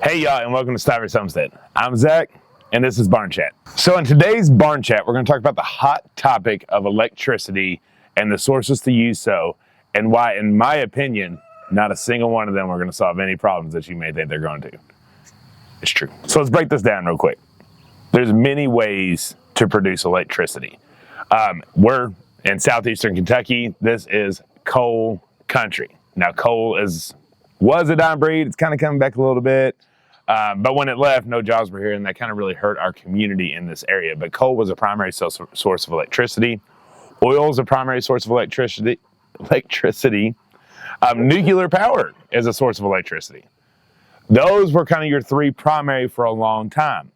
Hey y'all, and welcome to Stivers Homestead. I'm Zach, and this is Barn Chat. So in today's Barn Chat, we're going to talk about the hot topic of electricity and the sources to use and why, in my opinion, not a single one of them are going to solve any problems that you may think they're going to. It's true. So let's break this down real quick. There's many ways to produce electricity. We're in southeastern Kentucky. This is coal country. Now, coal was a dying breed. It's kind of coming back a little bit. But when it left, no jobs were here, and that kind of really hurt our community in this area. But coal was a primary source of electricity. Oil is a primary source of electricity. Nuclear power is a source of electricity. Those were kind of your three primary for a long time.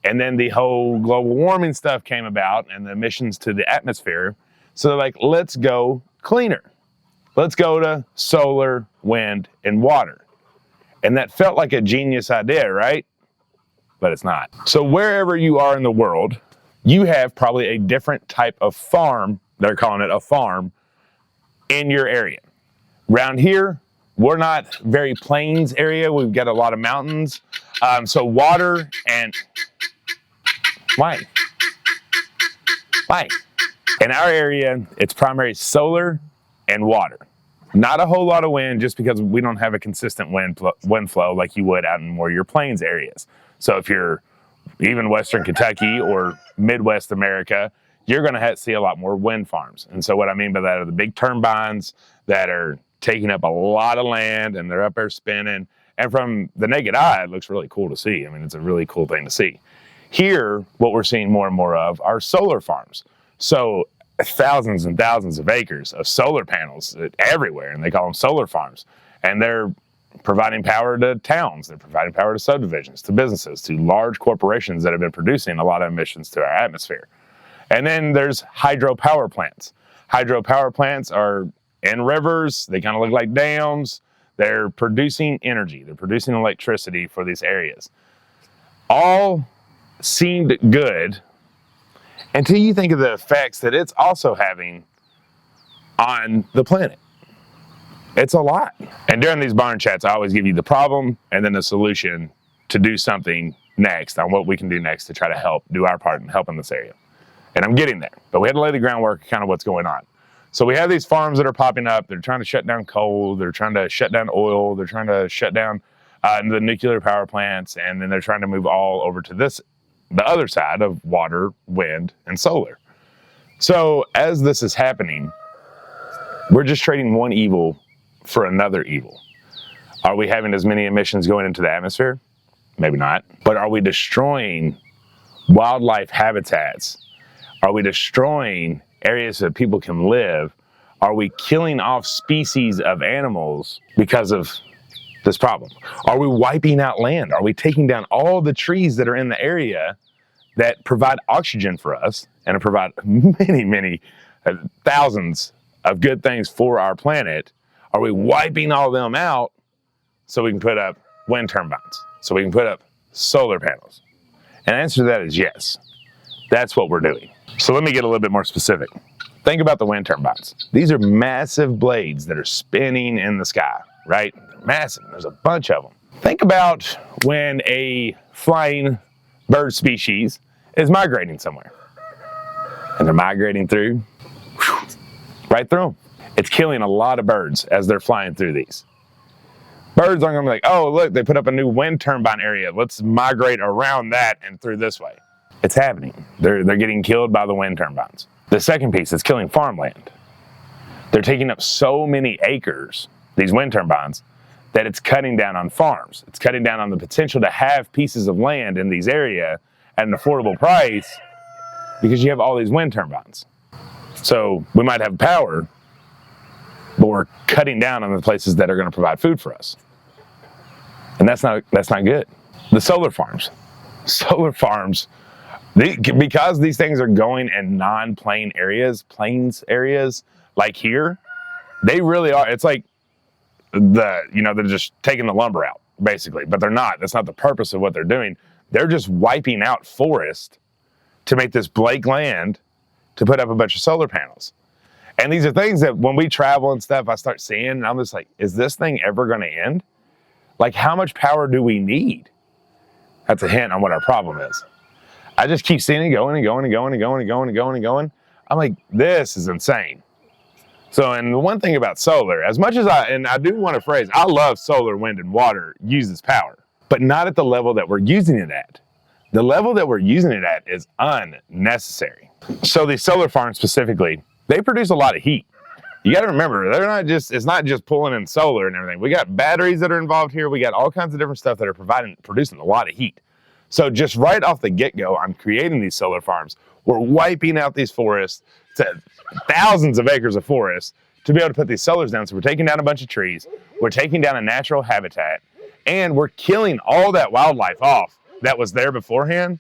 And then the whole global warming stuff came about and the emissions to the atmosphere. So they're like, let's go cleaner. Let's go to solar, wind, and water. And that felt like a genius idea, right? But it's not. So wherever you are in the world, you have probably a different type of farm, they're calling it a farm, in your area. Around here, we're not very plains area. We've got a lot of mountains. So water and... Why? In our area, it's primary solar and water. Not a whole lot of wind, just because we don't have a consistent wind flow like you would out in more your plains areas. So if you're even Western Kentucky or Midwest America, you're going to see a lot more wind farms. And so what I mean by that are the big turbines that are taking up a lot of land and they're up there spinning. And from the naked eye, it looks really cool to see. I mean, it's a really cool thing to see. Here, what we're seeing more and more of are solar farms. So thousands and thousands of acres of solar panels everywhere, and they call them solar farms. And they're providing power to towns, they're providing power to subdivisions, to businesses, to large corporations that have been producing a lot of emissions to our atmosphere. And then there's hydropower plants. Hydropower plants are in rivers, they kind of look like dams. They're producing energy, they're producing electricity for these areas. All seemed good until you think of the effects that it's also having on the planet. It's a lot. And during these barn chats, I always give you the problem and then the solution to do something next on what we can do next to try to do our part in helping this area. And I'm getting there, but we had to lay the groundwork, kind of what's going on. So we have these farms that are popping up. They're trying to shut down coal. They're trying to shut down oil. They're trying to shut down the nuclear power plants. And then they're trying to move all over to the other side of water, wind, and solar. So as this is happening, we're just trading one evil for another evil. Are we having as many emissions going into the atmosphere? Maybe not. But are we destroying wildlife habitats? Are we destroying areas that people can live? Are we killing off species of animals because of this problem? Are we wiping out land? Are we taking down all the trees that are in the area that provide oxygen for us and provide many thousands of good things for our planet? Are we wiping all of them out so we can put up wind turbines, so we can put up solar panels? And the answer to that is yes. That's what we're doing. So let me get a little bit more specific. Think about the wind turbines. These are massive blades that are spinning in the sky, right? They're massive. There's a bunch of them. Think about when a flying bird species is migrating somewhere. And they're migrating right through them. It's killing a lot of birds as they're flying through these. Birds aren't gonna be like, oh, look, they put up a new wind turbine area. Let's migrate around that and through this way. It's happening. They're getting killed by the wind turbines. The second piece is killing farmland. They're taking up so many acres, these wind turbines, that it's cutting down on farms. It's cutting down on the potential to have pieces of land in these areas at an affordable price because you have all these wind turbines. So we might have power, but we're cutting down on the places that are going to provide food for us. And that's not good. The solar farms, because these things are going in non-plain areas, plains areas like here, they really are. It's like they're just taking the lumber out basically, but they're not. That's not the purpose of what they're doing. They're just wiping out forest to make this blank land to put up a bunch of solar panels. And these are things that when we travel and stuff, I start seeing, and I'm just like, is this thing ever going to end? Like, how much power do we need? That's a hint on what our problem is. I just keep seeing it going and going and going and going and going and going and going. I'm like, this is insane. So, and the one thing about solar, as much as I do want to phrase, I love solar, wind, and water uses power, but not at the level that we're using it at. The level that we're using it at is unnecessary. So these solar farms specifically, they produce a lot of heat. You got to remember, it's not just pulling in solar and everything. We got batteries that are involved here. We got all kinds of different stuff that are producing a lot of heat. So just right off the get-go, I'm creating these solar farms. We're wiping out these forests to thousands of acres of forest to be able to put these solars down. So we're taking down a bunch of trees. We're taking down a natural habitat, and we're killing all that wildlife off that was there beforehand.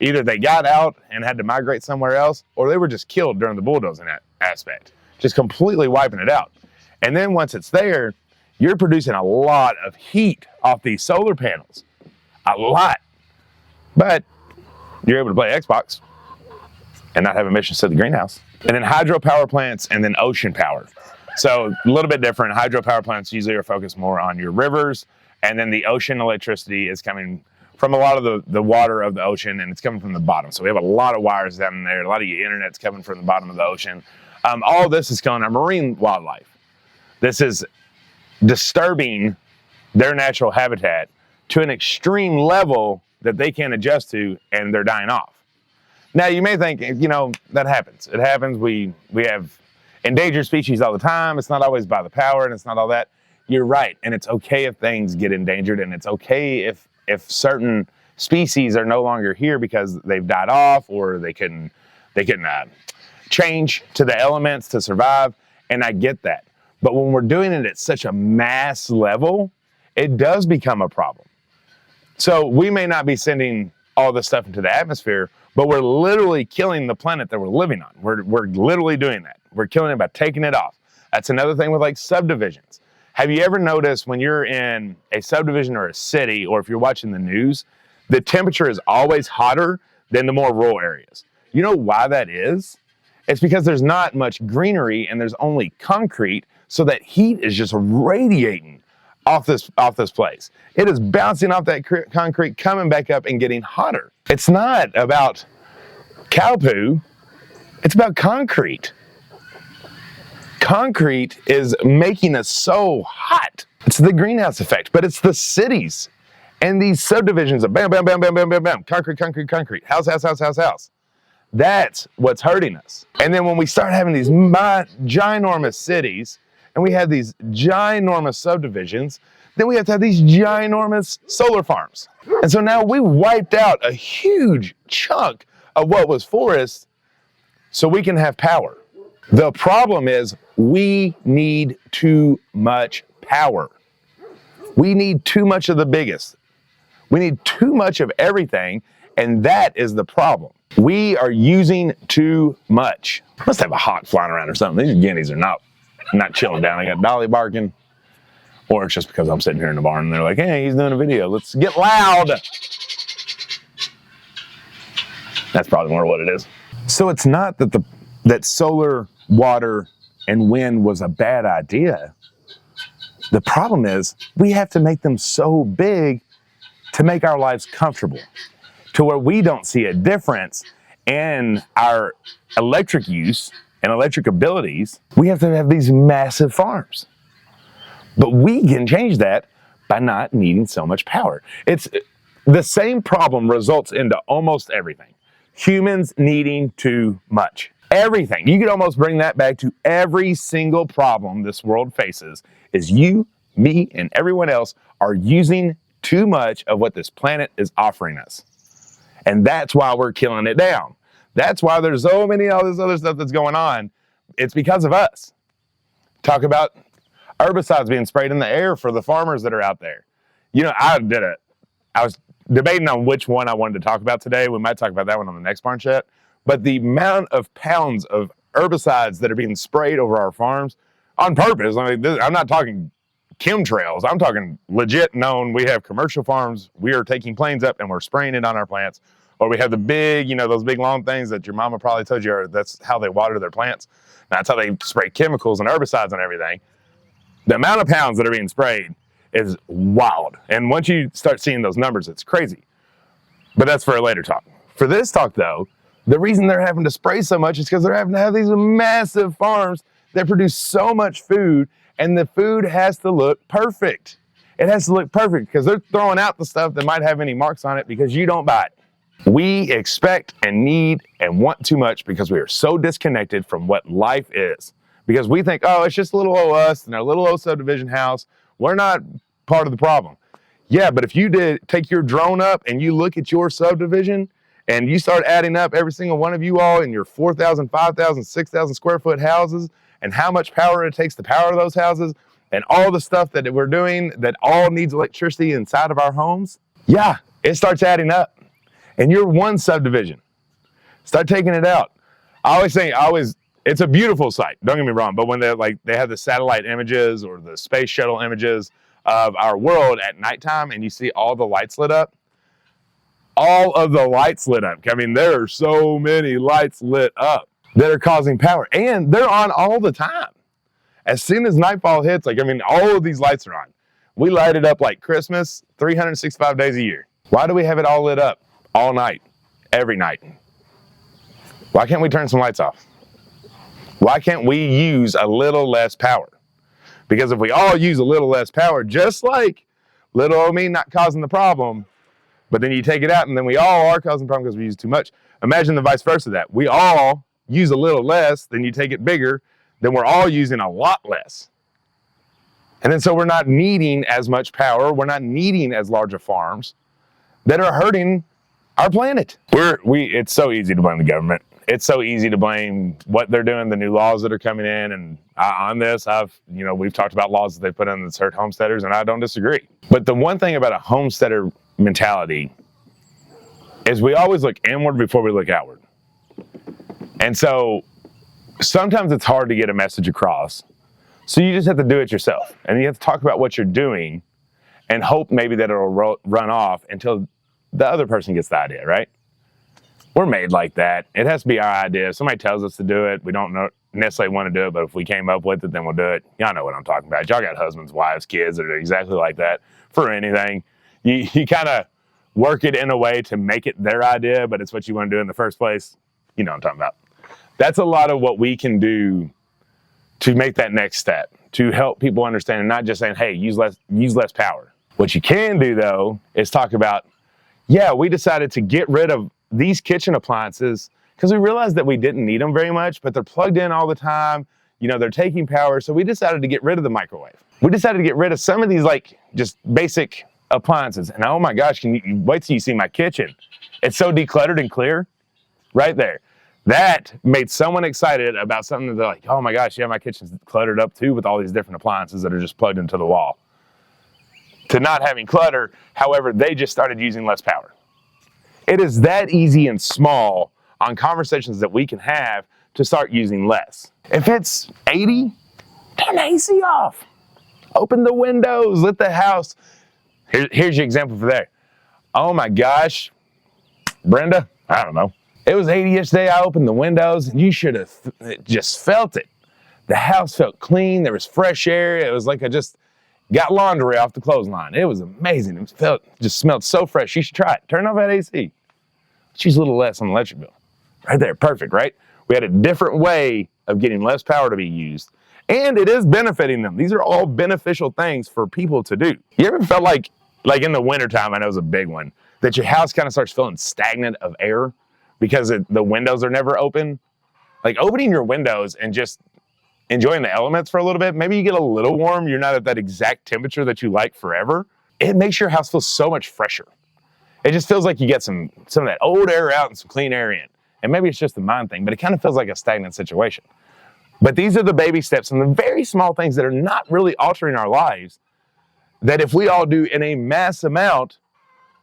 Either they got out and had to migrate somewhere else, or they were just killed during the bulldozing aspect. Just completely wiping it out. And then once it's there, you're producing a lot of heat off these solar panels. A lot. But you're able to play Xbox and not have emissions to the greenhouse. And then hydropower plants, and then ocean power. So a little bit different. Hydropower plants usually are focused more on your rivers, and then the ocean electricity is coming from a lot of the water of the ocean, and it's coming from the bottom. So we have a lot of wires down there. A lot of your internet's coming from the bottom of the ocean. All of this is killing our marine wildlife. This is disturbing their natural habitat to an extreme level that they can't adjust to, and they're dying off. Now, you may think, that happens. It happens. We have endangered species all the time. It's not always by the power, and it's not all that. You're right, and it's okay if things get endangered, and it's okay if certain species are no longer here because they've died off, or they can change to the elements to survive, and I get that. But when we're doing it at such a mass level, it does become a problem. So we may not be sending all this stuff into the atmosphere, but we're literally killing the planet that we're living on. We're literally doing that. We're killing it by taking it off. That's another thing with like subdivisions. Have you ever noticed when you're in a subdivision or a city, or if you're watching the news, the temperature is always hotter than the more rural areas? You know why that is? It's because there's not much greenery and there's only concrete, so that heat is just radiating off this place. It is bouncing off that concrete, coming back up and getting hotter. It's not about cow poo, it's about concrete. Concrete is making us so hot. It's the greenhouse effect, but it's the cities and these subdivisions of bam, bam, bam, bam, bam, bam, bam, concrete, concrete, concrete, house, house, house, house, house. That's what's hurting us. And then when we start having these ginormous cities, and we have these ginormous subdivisions, then we have to have these ginormous solar farms. And so now we wiped out a huge chunk of what was forest so we can have power. The problem is we need too much power. We need too much of the biggest. We need too much of everything, and that is the problem. We are using too much. Must have a hawk flying around or something. These guineas are not chilling down. I got Dolly barking. Or it's just because I'm sitting here in the barn and they're like, hey, he's doing a video. Let's get loud. That's probably more what it is. So it's not that solar, water, and wind was a bad idea. The problem is we have to make them so big to make our lives comfortable, to where we don't see a difference in our electric use and electric abilities. We have to have these massive farms. But we can change that by not needing so much power. It's the same problem results into almost everything. Humans needing too much. Everything. You could almost bring that back to every single problem this world faces is you, me, and everyone else are using too much of what this planet is offering us. And that's why we're killing it down. That's why there's so many all this other stuff that's going on. It's because of us. Talk about herbicides being sprayed in the air for the farmers that are out there. I was debating on which one I wanted to talk about today. We might talk about that one on the next barn chat. But the amount of pounds of herbicides that are being sprayed over our farms on purpose. I mean, I'm not talking chemtrails. I'm talking legit known. We have commercial farms. We are taking planes up and we're spraying it on our plants. Or we have the big, those big long things that your mama probably told you that's how they water their plants. That's how they spray chemicals and herbicides and everything. The amount of pounds that are being sprayed is wild. And once you start seeing those numbers, it's crazy. But that's for a later talk. For this talk though, the reason they're having to spray so much is because they're having to have these massive farms that produce so much food, and the food has to look perfect. It has to look perfect because they're throwing out the stuff that might have any marks on it because you don't buy it. We expect and need and want too much because we are so disconnected from what life is. Because we think, oh, it's just a little old us and our little old subdivision house. We're not part of the problem. Yeah, but if you take your drone up and you look at your subdivision and you start adding up every single one of you all in your 4,000, 5,000, 6,000 square foot houses and how much power it takes to power those houses and all the stuff that we're doing that all needs electricity inside of our homes, yeah, it starts adding up. And you're one subdivision. Start taking it out. I always think, it's a beautiful sight, don't get me wrong, but when they have the satellite images or the space shuttle images of our world at nighttime and you see all the lights lit up, all of the lights lit up. I mean, there are so many lights lit up that are causing power, and they're on all the time. As soon as nightfall hits, all of these lights are on. We light it up like Christmas, 365 days a year. Why do we have it all lit up all night, every night? Why can't we turn some lights off? Why can't we use a little less power? Because if we all use a little less power, just like little old me not causing the problem, but then you take it out and then we all are causing the problem because we use too much. Imagine the vice versa of that. We all use a little less, then you take it bigger, then we're all using a lot less. And then so we're not needing as much power, we're not needing as large of farms that are hurting our planet. It's so easy to blame the government. It's so easy to blame what they're doing, the new laws that are coming in. And on this, we've talked about laws that they put in that's hurt homesteaders, and I don't disagree. But the one thing about a homesteader mentality is we always look inward before we look outward. And so sometimes it's hard to get a message across. So you just have to do it yourself. And you have to talk about what you're doing and hope maybe that it'll run off until the other person gets the idea, right? We're made like that. It has to be our idea. If somebody tells us to do it, we don't necessarily want to do it, but if we came up with it, then we'll do it. Y'all know what I'm talking about. Y'all got husbands, wives, kids that are exactly like that for anything. You kind of work it in a way to make it their idea, but it's what you want to do in the first place. You know what I'm talking about. That's a lot of what we can do to make that next step, to help people understand and not just saying, hey, use less power. What you can do, though, is talk about, yeah, we decided to get rid of these kitchen appliances because we realized that we didn't need them very much, but they're plugged in all the time. They're taking power. So we decided to get rid of the microwave. We decided to get rid of some of these just basic appliances. And oh my gosh, can you wait till you see my kitchen? It's so decluttered and clear right there. That made someone excited about something that they're like, oh my gosh, yeah, my kitchen's cluttered up too with all these different appliances that are just plugged into the wall. To not having clutter, however, they just started using less power. It is that easy and small on conversations that we can have to start using less. If it's 80, turn the AC off. Open the windows, let the house. Here's your example for there. Oh my gosh, Brenda, I don't know. It was 80 yesterday, I opened the windows and you should have just felt it. The house felt clean, there was fresh air. It was like I just got laundry off the clothesline. It was amazing. It just smelled so fresh. You should try it. Turn off that AC. Choose a little less on the electric bill. Right there, perfect, right? We had a different way of getting less power to be used. And it is benefiting them. These are all beneficial things for people to do. You ever felt like in the wintertime, I know it's a big one, that your house kind of starts feeling stagnant of air because the windows are never open? Like opening your windows and just enjoying the elements for a little bit, maybe you get a little warm, you're not at that exact temperature that you like forever. It makes your house feel so much fresher. It just feels like you get some of that old air out and some clean air in. And maybe it's just a mind thing, but it kind of feels like a stagnant situation. But these are the baby steps and the very small things that are not really altering our lives that if we all do in a mass amount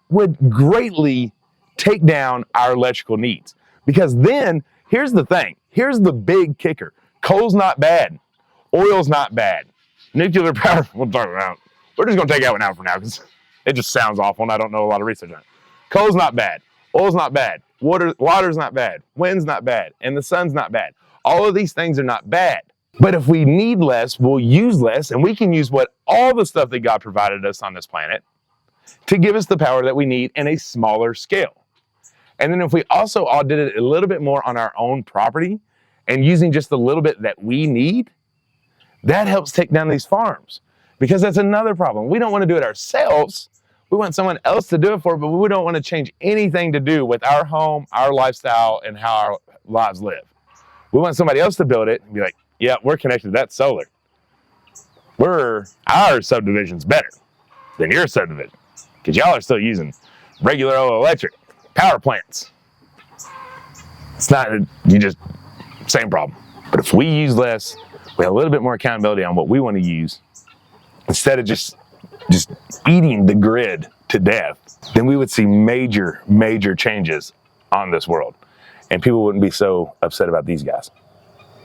would greatly take down our electrical needs. Because then, here's the thing. Here's the big kicker. Coal's not bad. Oil's not bad. Nuclear power, we'll talk about it. We're just going to take that one out for now because it just sounds awful and I don't know a lot of research on it. Coal's not bad. Oil's not bad. Water's not bad. Wind's not bad. And the sun's not bad. All of these things are not bad. But if we need less, we'll use less, and we can use all the stuff that God provided us on this planet to give us the power that we need in a smaller scale. And then if we also all did it a little bit more on our own property and using just the little bit that we need, that helps take down these farms. Because that's another problem. We don't want to do it ourselves. We want someone else to do it for us, but we don't want to change anything to do with our home, our lifestyle, and how our lives live. We want somebody else to build it and be like, yeah, we're connected to that solar. Our subdivision's better than your subdivision because y'all are still using regular old electric power plants. It's not, same problem. But if we use less, we have a little bit more accountability on what we want to use instead of just eating the grid to death, then we would see major, major changes on this world. And people wouldn't be so upset about these guys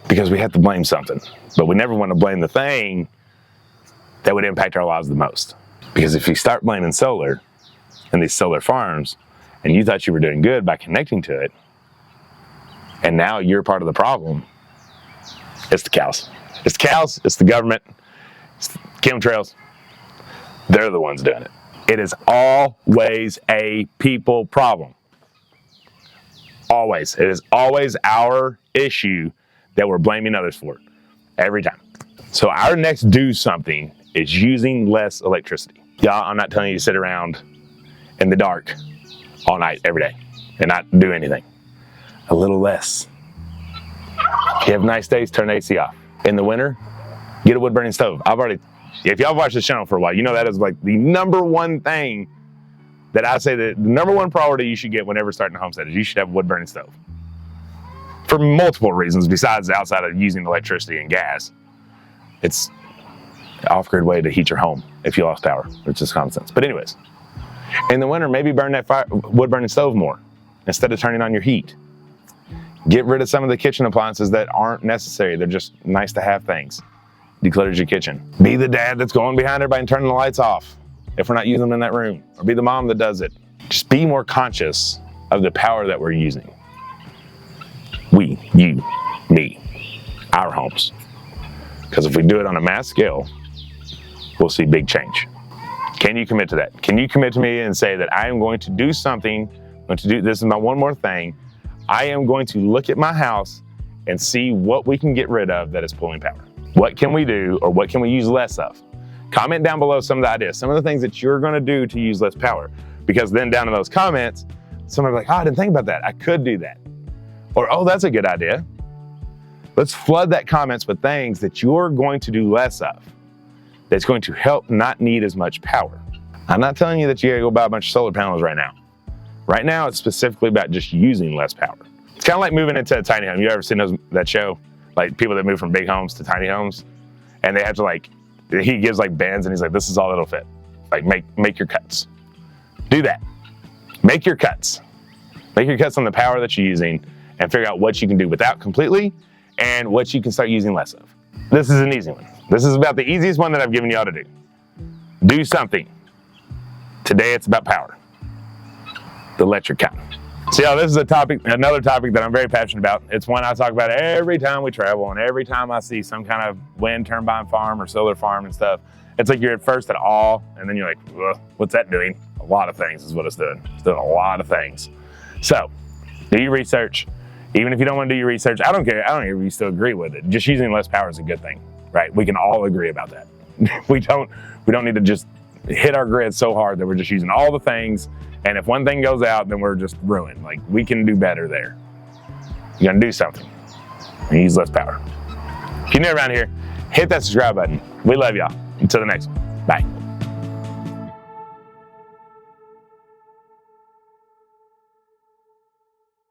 because we have to blame something. But we never want to blame the thing that would impact our lives the most. Because if you start blaming solar and these solar farms, and you thought you were doing good by connecting to it, and now you're part of the problem, it's the cows. It's the cows, it's the government, it's the chemtrails. They're the ones doing it. It is always a people problem. Always. It is always our issue that we're blaming others for. Every time. So our next do something is using less electricity. Y'all, I'm not telling you to sit around in the dark all night, every day, and not do anything. A little less. If you have nice days, turn the AC off. In the winter, get a wood burning stove. If y'all watched this channel for a while, you know that is like the number one thing that I say that the number one priority you should get whenever starting a homestead is you should have a wood burning stove. For multiple reasons besides outside of using electricity and gas. It's an off-grid way to heat your home if you lost power, which is common sense. But anyways, in the winter, maybe burn that wood burning stove more instead of turning on your heat. Get rid of some of the kitchen appliances that aren't necessary. They're just nice to have things. Declutter your kitchen. Be the dad that's going behind everybody and turning the lights off if we're not using them in that room. Or be the mom that does it. Just be more conscious of the power that we're using. We, you, me, our homes. Because if we do it on a mass scale, we'll see big change. Can you commit to that? Can you commit to me and say that I am going to do something, this is my one more thing, I am going to look at my house and see what we can get rid of that is pulling power. What can we do or what can we use less of? Comment down below some of the ideas, some of the things that you're gonna do to use less power. Because then down in those comments, somebody will be like, oh, I didn't think about that. I could do that. Or, oh, that's a good idea. Let's flood that comments with things that you're going to do less of. That's going to help not need as much power. I'm not telling you that you gotta go buy a bunch of solar panels right now. Right now, it's specifically about just using less power. It's kind of like moving into a tiny home. You ever seen that show? Like people that move from big homes to tiny homes, and they have to he gives like bands and he's like, this is all that'll fit. Like make your cuts. Do that. Make your cuts. Make your cuts on the power that you're using and figure out what you can do without completely and what you can start using less of. This is an easy one. This is about the easiest one that I've given y'all to do. Do something. Today it's about power. The electric kind. So yeah, this is another topic that I'm very passionate about. It's one I talk about every time we travel and every time I see some kind of wind turbine farm or solar farm and stuff. It's like you're at first at awe and then you're like, what's that doing? A lot of things is what it's doing. It's doing a lot of things. So do your research. Even if you don't want to do your research, I don't care. I don't care if you still agree with it. Just using less power is a good thing, right? We can all agree about that. We don't need to just hit our grid so hard that we're just using all the things. And if one thing goes out, then we're just ruined. Like, we can do better there. You gotta do something and use less power. If you're new around here, hit that subscribe button. We love y'all. Until the next one. Bye.